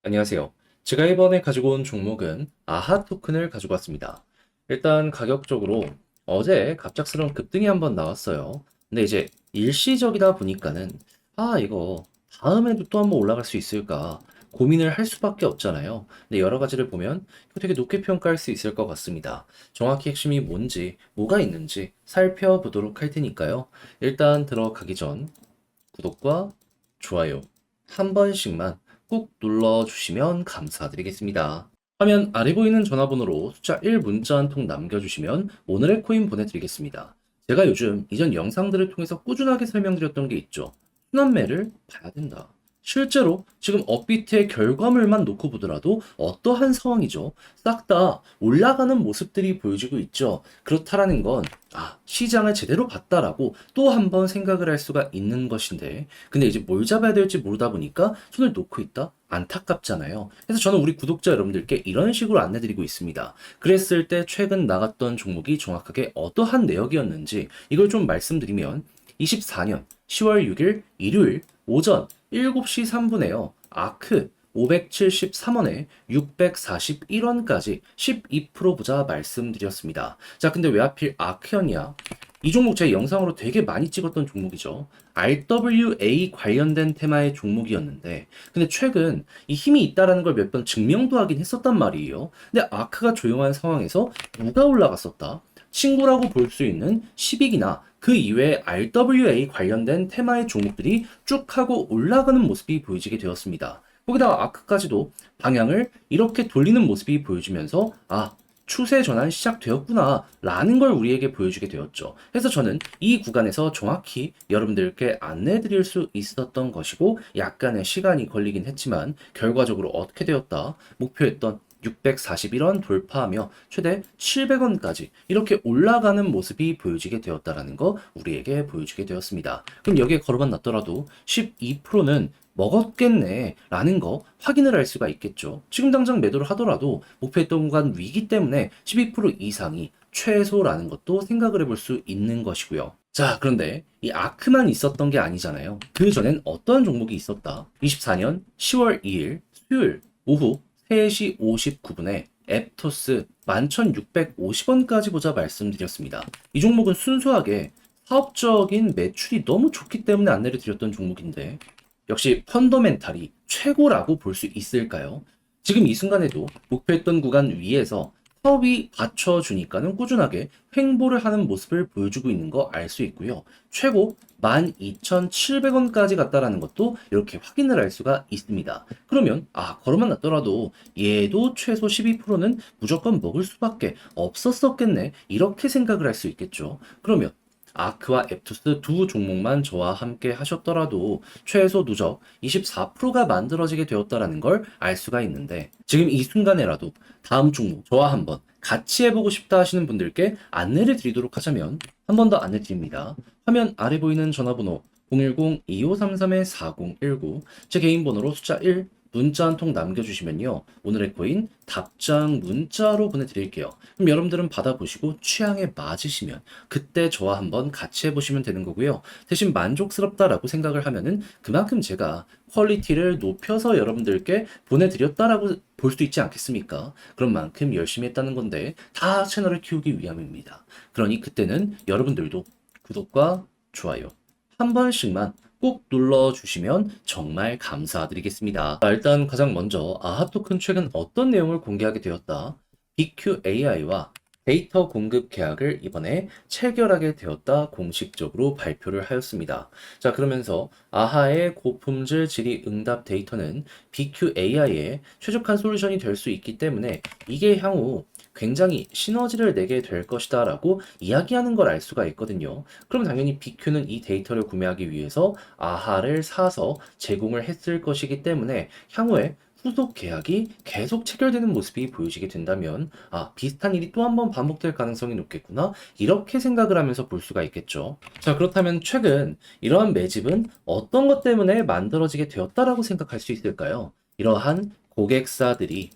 안녕하세요. 제가 이번에 가지고 온 종목은 아하 토큰을 가지고 왔습니다. 일단 가격적으로 어제 갑작스러운 급등이 한번 나왔어요. 근데 이제 일시적이다 보니까는 이거 다음에도 또 한번 올라갈 수 있을까 고민을 할 수밖에 없잖아요. 근데 여러 가지를 보면 이거 되게 높게 평가할 수 있을 것 같습니다. 정확히 핵심이 뭔지, 뭐가 있는지 살펴보도록 할 테니까요. 일단 들어가기 전 구독과 좋아요 한 번씩만 꾹 눌러주시면 감사드리겠습니다. 화면 아래 보이는 전화번호로 숫자 1 문자 한 통 남겨주시면 오늘의 코인 보내드리겠습니다. 제가 요즘 이전 영상들을 통해서 꾸준하게 설명드렸던 게 있죠. 순환매를 봐야 된다. 실제로 지금 업비트의 결과물만 놓고 보더라도 어떠한 상황이죠? 싹 다 올라가는 모습들이 보여지고 있죠. 그렇다라는 건 시장을 제대로 봤다라고 또 한 번 생각을 할 수가 있는 것인데, 근데 이제 뭘 잡아야 될지 모르다 보니까 손을 놓고 있다? 안타깝잖아요. 그래서 저는 우리 구독자 여러분들께 이런 식으로 안내드리고 있습니다. 그랬을 때 최근 나갔던 종목이 정확하게 어떠한 내역이었는지 이걸 좀 말씀드리면, 24년 10월 6일 일요일 오전 7시 3분에요. 아크 573원에 641원까지 12% 보자 말씀드렸습니다. 자, 근데 왜 하필 아크였냐? 이 종목 제 영상으로 되게 많이 찍었던 종목이죠. RWA 관련된 테마의 종목이었는데, 근데 최근 이 힘이 있다라는 걸 몇 번 증명도 하긴 했었단 말이에요. 근데 아크가 조용한 상황에서 누가 올라갔었다? 친구라고 볼 수 있는 10익이나 그 이외에 RWA 관련된 테마의 종목들이 쭉 하고 올라가는 모습이 보여지게 되었습니다. 거기다가 아크까지도 방향을 이렇게 돌리는 모습이 보여지면서 추세 전환 시작되었구나 라는 걸 우리에게 보여주게 되었죠. 그래서 저는 이 구간에서 정확히 여러분들께 안내해 드릴 수 있었던 것이고, 약간의 시간이 걸리긴 했지만 결과적으로 어떻게 되었다? 목표했던 641원 돌파하며 최대 700원까지 이렇게 올라가는 모습이 보여지게 되었다라는 거 우리에게 보여주게 되었습니다. 그럼 여기에 걸어만 놨더라도 12%는 먹었겠네 라는 거 확인을 할 수가 있겠죠. 지금 당장 매도를 하더라도 목표했던 구간 위기 때문에 12% 이상이 최소라는 것도 생각을 해볼 수 있는 것이고요. 자, 그런데 이 아크만 있었던 게 아니잖아요. 그 전엔 어떤 종목이 있었다? 24년 10월 2일 수요일 오후 3시 59분에 앱토스 11,650원까지 보자 말씀드렸습니다. 이 종목은 순수하게 사업적인 매출이 너무 좋기 때문에 안내를 드렸던 종목인데, 역시 펀더멘탈이 최고라고 볼 수 있을까요? 지금 이 순간에도 목표했던 구간 위에서 사업이 받쳐주니까는 꾸준하게 횡보를 하는 모습을 보여주고 있는 거 알 수 있고요. 최고 12,700원까지 갔다라는 것도 이렇게 확인을 할 수가 있습니다. 그러면 걸어만 놨더라도 얘도 최소 12%는 무조건 먹을 수밖에 없었었겠네, 이렇게 생각을 할 수 있겠죠. 그러면 아크와 앱투스 두 종목만 저와 함께 하셨더라도 최소 누적 24%가 만들어지게 되었다라는 걸 알 수가 있는데, 지금 이 순간에라도 다음 종목 저와 한번 같이 해보고 싶다 하시는 분들께 안내를 드리도록 하자면 한 번 더 안내 드립니다. 화면 아래 보이는 전화번호 010-2533-4019, 제 개인 번호로 숫자 1 문자 한 통 남겨주시면요, 오늘의 코인 답장 문자로 보내드릴게요. 그럼 여러분들은 받아보시고 취향에 맞으시면 그때 저와 한번 같이 해보시면 되는 거고요. 대신 만족스럽다라고 생각을 하면은 그만큼 제가 퀄리티를 높여서 여러분들께 보내드렸다라고 볼 수 있지 않겠습니까? 그런 만큼 열심히 했다는 건데, 다 채널을 키우기 위함입니다. 그러니 그때는 여러분들도 구독과 좋아요 한 번씩만 꼭 눌러주시면 정말 감사드리겠습니다. 일단 가장 먼저 아하토큰 최근 어떤 내용을 공개하게 되었다? BQAI와 데이터 공급 계약을 이번에 체결하게 되었다 공식적으로 발표를 하였습니다. 자, 그러면서 아하의 고품질 질의 응답 데이터는 BQAI의 최적한 솔루션이 될 수 있기 때문에 이게 향후 굉장히 시너지를 내게 될 것이다 라고 이야기하는 걸 알 수가 있거든요. 그럼 당연히 BQ는 이 데이터를 구매하기 위해서 아하를 사서 제공을 했을 것이기 때문에 향후에 후속 계약이 계속 체결되는 모습이 보여지게 된다면 비슷한 일이 또 한 번 반복될 가능성이 높겠구나, 이렇게 생각을 하면서 볼 수가 있겠죠. 자, 그렇다면 최근 이러한 매집은 어떤 것 때문에 만들어지게 되었다라고 생각할 수 있을까요? 이러한 고객사들이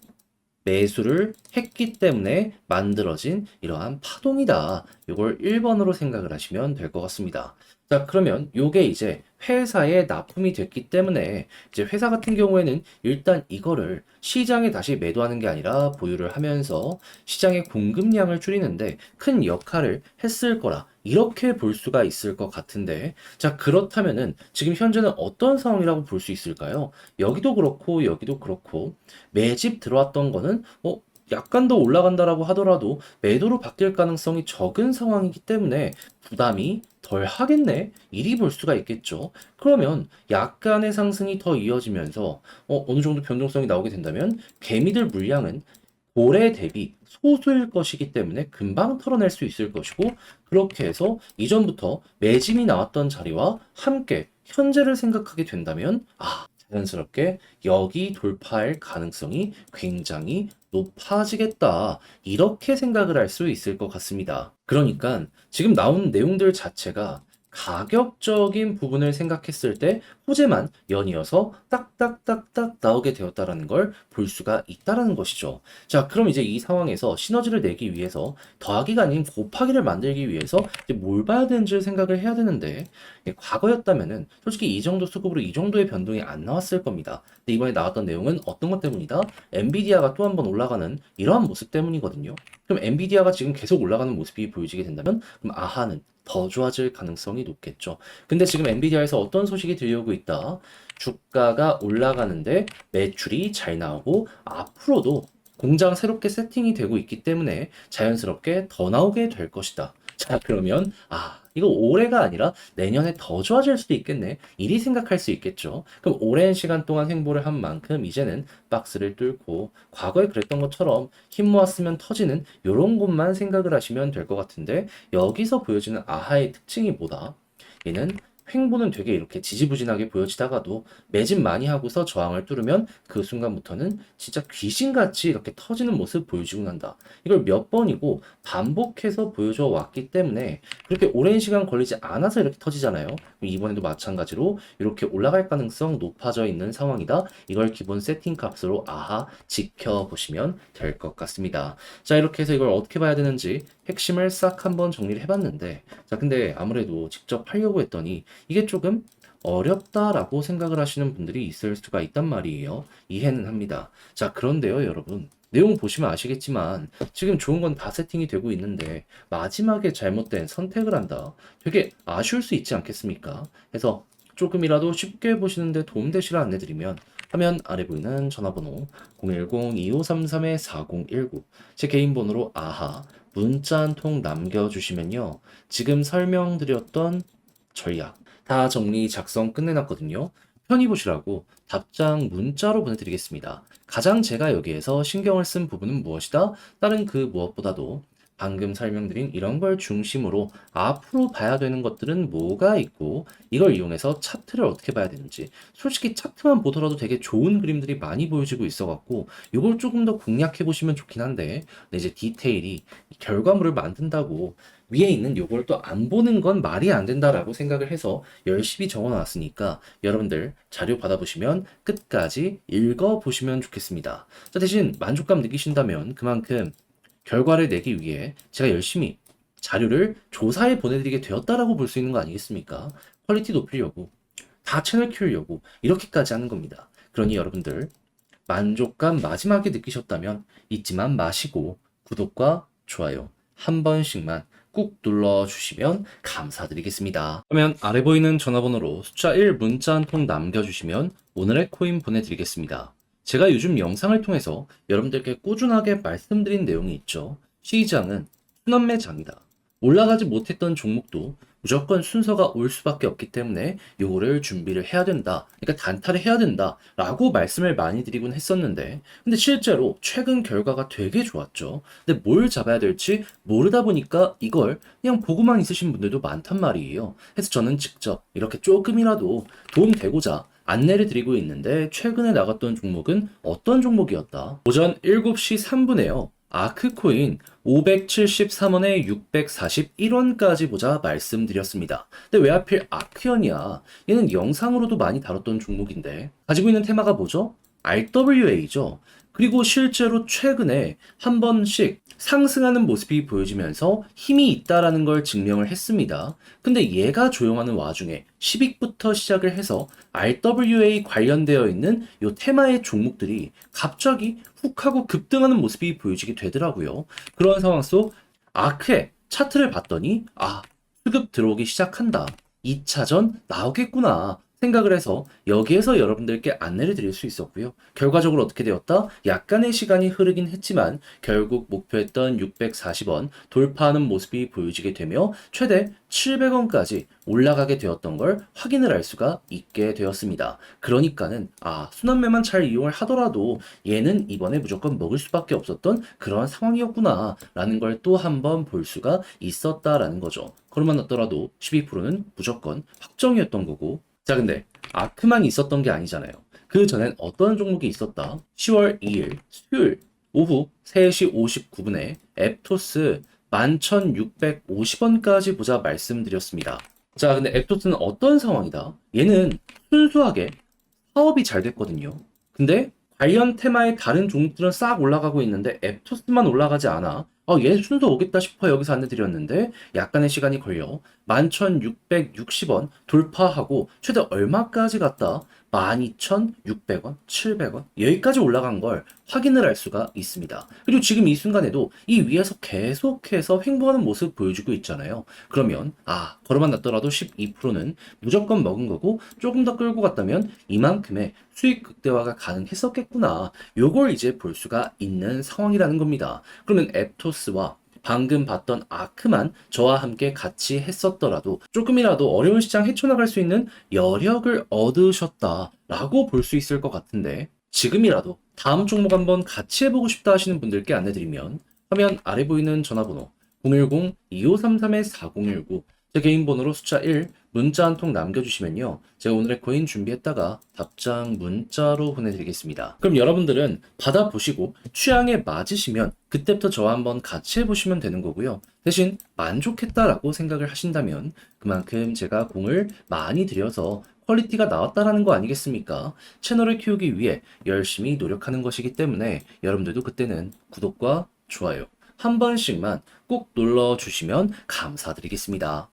매수를 했기 때문에 만들어진 이러한 파동이다. 이걸 1번으로 생각을 하시면 될 것 같습니다. 자, 그러면 요게 이제 회사에 납품이 됐기 때문에 이제 회사 같은 경우에는 일단 이거를 시장에 다시 매도하는 게 아니라 보유를 하면서 시장의 공급량을 줄이는데 큰 역할을 했을 거라 이렇게 볼 수가 있을 것 같은데 자 그렇다면은 지금 현재는 어떤 상황이라고 볼 수 있을까요? 여기도 그렇고 여기도 그렇고 매집 들어왔던 거는 약간 더 올라간다라고 하더라도 매도로 바뀔 가능성이 적은 상황이기 때문에 부담이 덜 하겠네? 이리 볼 수가 있겠죠. 그러면 약간의 상승이 더 이어지면서 어느 정도 변동성이 나오게 된다면 개미들 물량은 고래 대비 소수일 것이기 때문에 금방 털어낼 수 있을 것이고 그렇게 해서 이전부터 매짐이 나왔던 자리와 함께 현재를 생각하게 된다면 자연스럽게 여기 돌파할 가능성이 굉장히 높아지겠다. 이렇게 생각을 할 수 있을 것 같습니다. 그러니까 지금 나온 내용들 자체가 가격적인 부분을 생각했을 때 호재만 연이어서 딱딱딱딱 나오게 되었다라는 걸 볼 수가 있다라는 것이죠. 자, 그럼 이제 이 상황에서 시너지를 내기 위해서 더하기가 아닌 곱하기를 만들기 위해서 이제 뭘 봐야 되는지 생각을 해야 되는데 과거였다면은 솔직히 이 정도 수급으로 이 정도의 변동이 안 나왔을 겁니다. 근데 이번에 나왔던 내용은 어떤 것 때문이다? 엔비디아가 또 한 번 올라가는 이러한 모습 때문이거든요. 그럼 엔비디아가 지금 계속 올라가는 모습이 보여지게 된다면 그럼 아하는 더 좋아질 가능성이 높겠죠. 근데 지금 엔비디아에서 어떤 소식이 들려오고 있다? 주가가 올라가는데 매출이 잘 나오고 앞으로도 공장 새롭게 세팅이 되고 있기 때문에 자연스럽게 더 나오게 될 것이다. 자, 그러면 이거 올해가 아니라 내년에 더 좋아질 수도 있겠네. 이리 생각할 수 있겠죠. 그럼 오랜 시간 동안 횡보를 한 만큼 이제는 박스를 뚫고 과거에 그랬던 것처럼 힘 모았으면 터지는 이런 것만 생각을 하시면 될 것 같은데 여기서 보여지는 아하의 특징이 뭐다? 얘는 횡보는 되게 이렇게 지지부진하게 보여지다가도 매집 많이 하고서 저항을 뚫으면 그 순간부터는 진짜 귀신같이 이렇게 터지는 모습 보여주고 난다. 이걸 몇 번이고 반복해서 보여줘 왔기 때문에 그렇게 오랜 시간 걸리지 않아서 이렇게 터지잖아요. 이번에도 마찬가지로 이렇게 올라갈 가능성 높아져 있는 상황이다. 이걸 기본 세팅 값으로 지켜보시면 될 것 같습니다. 자, 이렇게 해서 이걸 어떻게 봐야 되는지 핵심을 싹 한번 정리를 해봤는데 자, 근데 아무래도 직접 하려고 했더니 이게 조금 어렵다라고 생각을 하시는 분들이 있을 수가 있단 말이에요. 이해는 합니다. 자, 그런데요, 여러분. 내용 보시면 아시겠지만 지금 좋은 건 다 세팅이 되고 있는데 마지막에 잘못된 선택을 한다. 되게 아쉬울 수 있지 않겠습니까? 그래서 조금이라도 쉽게 보시는데 도움되시라 안내드리면 화면 아래 보이는 전화번호 010-2533-4019 제 개인 번호로 문자 한 통 남겨주시면요. 지금 설명드렸던 전략 다 정리 작성 끝내놨거든요. 편히 보시라고 답장 문자로 보내드리겠습니다. 가장 제가 여기에서 신경을 쓴 부분은 무엇이다? 다른 그 무엇보다도 방금 설명드린 이런 걸 중심으로 앞으로 봐야 되는 것들은 뭐가 있고 이걸 이용해서 차트를 어떻게 봐야 되는지 솔직히 차트만 보더라도 되게 좋은 그림들이 많이 보여지고 있어갖고 이걸 조금 더 공략해 보시면 좋긴 한데 근데 이제 디테일이 결과물을 만든다고 위에 있는 요걸 또 안 보는 건 말이 안 된다라고 생각을 해서 열심히 적어놨으니까 여러분들 자료 받아보시면 끝까지 읽어보시면 좋겠습니다. 자, 대신 만족감 느끼신다면 그만큼 결과를 내기 위해 제가 열심히 자료를 조사해 보내드리게 되었다라고 볼 수 있는 거 아니겠습니까? 퀄리티 높이려고, 다 채널 키우려고 이렇게까지 하는 겁니다. 그러니 여러분들 만족감 마지막에 느끼셨다면 잊지만 마시고 구독과 좋아요 한 번씩만 꾹 눌러주시면 감사드리겠습니다. 그러면 아래 보이는 전화번호로 숫자 1 문자 한 통 남겨주시면 오늘의 코인 보내드리겠습니다. 제가 요즘 영상을 통해서 여러분들께 꾸준하게 말씀드린 내용이 있죠. 시장은 순환매장이다. 올라가지 못했던 종목도 무조건 순서가 올 수밖에 없기 때문에 요거를 준비를 해야 된다. 그러니까 단타를 해야 된다. 라고 말씀을 많이 드리곤 했었는데 근데 실제로 최근 결과가 되게 좋았죠. 근데 뭘 잡아야 될지 모르다 보니까 이걸 그냥 보고만 있으신 분들도 많단 말이에요. 그래서 저는 직접 이렇게 조금이라도 도움되고자 안내를 드리고 있는데 최근에 나갔던 종목은 어떤 종목이었다? 오전 7시 3분에요. 아크코인 573원에 641원까지 보자 말씀드렸습니다. 근데 왜 하필 아크연이야? 얘는 영상으로도 많이 다뤘던 종목인데 가지고 있는 테마가 뭐죠? RWA죠. 그리고 실제로 최근에 한 번씩 상승하는 모습이 보여지면서 힘이 있다라는 걸 증명을 했습니다. 근데 얘가 조용하는 와중에 10익부터 시작을 해서 RWA 관련되어 있는 요 테마의 종목들이 갑자기 훅 하고 급등하는 모습이 보여지게 되더라고요. 그런 상황 속 아크의 차트를 봤더니 수급 들어오기 시작한다. 2차전 나오겠구나. 생각을 해서 여기에서 여러분들께 안내를 드릴 수 있었고요. 결과적으로 어떻게 되었다? 약간의 시간이 흐르긴 했지만 결국 목표했던 640원 돌파하는 모습이 보여지게 되며 최대 700원까지 올라가게 되었던 걸 확인을 할 수가 있게 되었습니다. 그러니까는 순환매만 잘 이용을 하더라도 얘는 이번에 무조건 먹을 수밖에 없었던 그런 상황이었구나 라는 걸 또 한 번 볼 수가 있었다라는 거죠. 그러면 어더라도 12%는 무조건 확정이었던 거고 자, 근데 아크만 있었던 게 아니잖아요. 그 전엔 어떤 종목이 있었다? 10월 2일 수요일 오후 3시 59분에 앱토스 11,650원까지 보자 말씀드렸습니다. 자, 근데 앱토스는 어떤 상황이다? 얘는 순수하게 사업이 잘 됐거든요. 근데 관련 테마의 다른 종목들은 싹 올라가고 있는데 앱토스만 올라가지 않아. 얘 순서 오겠다 싶어 여기서 안내드렸는데 약간의 시간이 걸려 11,660원 돌파하고 최대 얼마까지 갔다? 12,600원, 700원 여기까지 올라간 걸 확인을 할 수가 있습니다. 그리고 지금 이 순간에도 이 위에서 계속해서 횡보하는 모습 보여주고 있잖아요. 그러면 걸어만 놨더라도 12%는 무조건 먹은 거고 조금 더 끌고 갔다면 이만큼의 수익 극대화가 가능했었겠구나. 요걸 이제 볼 수가 있는 상황이라는 겁니다. 그러면 앱토스와 방금 봤던 아크만 저와 함께 같이 했었더라도 조금이라도 어려운 시장 헤쳐나갈 수 있는 여력을 얻으셨다라고 볼 수 있을 것 같은데 지금이라도 다음 종목 한번 같이 해보고 싶다 하시는 분들께 안내드리면 화면 아래 보이는 전화번호 010-2533-4019 제 개인 번호로 숫자 1 문자 한 통 남겨주시면요. 제가 오늘의 코인 준비했다가 답장 문자로 보내드리겠습니다. 그럼 여러분들은 받아보시고 취향에 맞으시면 그때부터 저와 한번 같이 해보시면 되는 거고요. 대신 만족했다라고 생각을 하신다면 그만큼 제가 공을 많이 들여서 퀄리티가 나왔다라는 거 아니겠습니까? 채널을 키우기 위해 열심히 노력하는 것이기 때문에 여러분들도 그때는 구독과 좋아요 한 번씩만 꼭 눌러주시면 감사드리겠습니다.